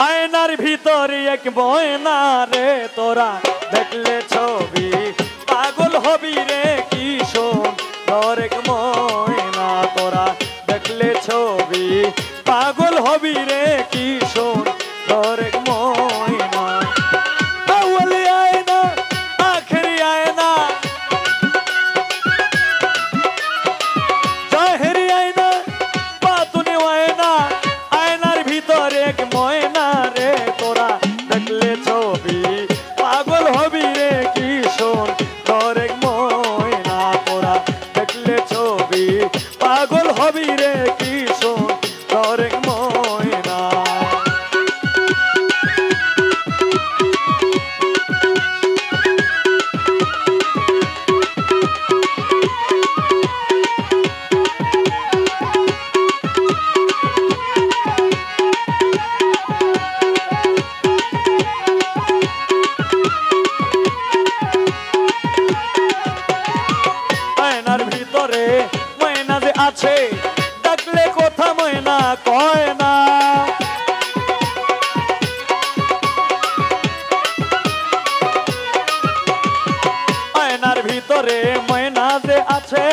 আয়নার ভিতরে এক ময়না রে তোরা দেখলে ছবি পাগল হবি রে কি সুন্দর এক ময়না তোরা দেখলে ছবি পাগল হবি রে কি সুন্দর এক ময়না আউয়ালি আয়না আখেরি আয়না জাহেরি আয়না বাতুনি আয়না আয়নার ভিতরে এক ময়না রে তোরা দেখলে ছবি পাগল হবি রে কি সুন্দর এক ময়না তোরা দেখলে ছবি পাগল হবি রে কি সুন্দর এক ময়না আয়নার ভিতরে ময়না যে আছে ডাকলে কথা ময়না কয় না আয়নার ভিতরে ময়না যে আছে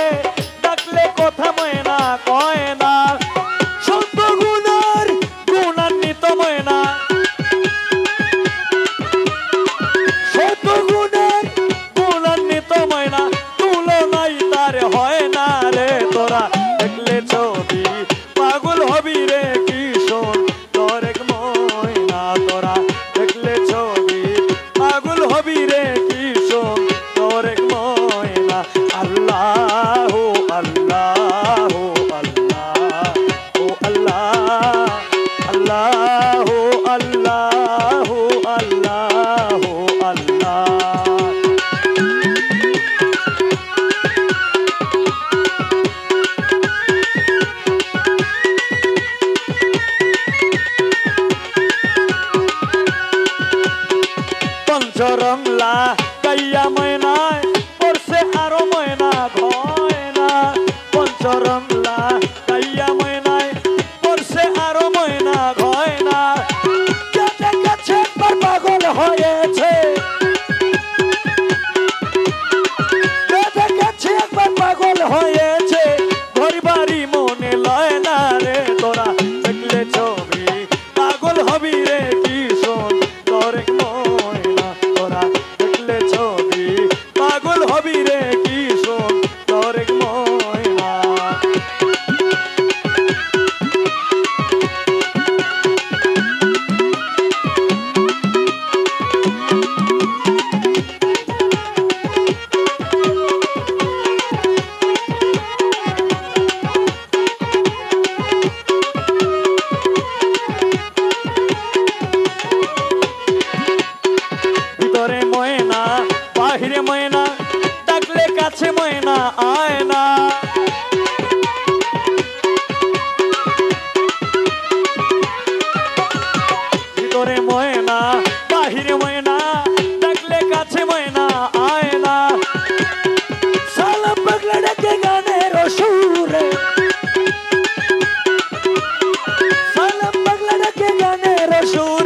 ডাকলে কথা ময়না কয় না সত্য গুণান্বিত ময়না সত্য গুণান্বিত ময়না তুলনাই তার হয় না রে তোরা দেখলে ছবি পাগল হবি রে কি সুন্দর এক ময়না তোরা দেখলে ছবি পাগল হবি রে কি সুন্দর এক ময়না আল্লাহ আল্লাহ আল্লাহ ও আল্লাহ আল্লাহ আল্লাহ আল্লাহ আল্লাহ পঞ্চরংলা গাইয়া ময়নায় পড়ছে আরো ময়না ঘয়না পঞ্চরংলা গাইয়া ময়নায় পড়ছে আরো ময়না ঘয়না যাতে কাছে পাগল হয়েছে যাতে কাছে একবার পাগল হয়েছে ঘর বাড়ি মনে লয় না রে তোরা দেখলে ছবি পাগল হবি রে কি সুন্দর এক ময়না তোরা দেখলে ছবি পাগল হবি রে কি সুন্দর এক ময়না ভিতরে ময়না বাহিরে ময়না ডাকলে কাছে ময়না আয় না ভিতরে ময়না বাহিরে ময়না ডাকলে কাছে ময়না আয় না সালাম পাগলা ডাকে গানের সুরে সালাম পাগলা ডাকে গানের সুরে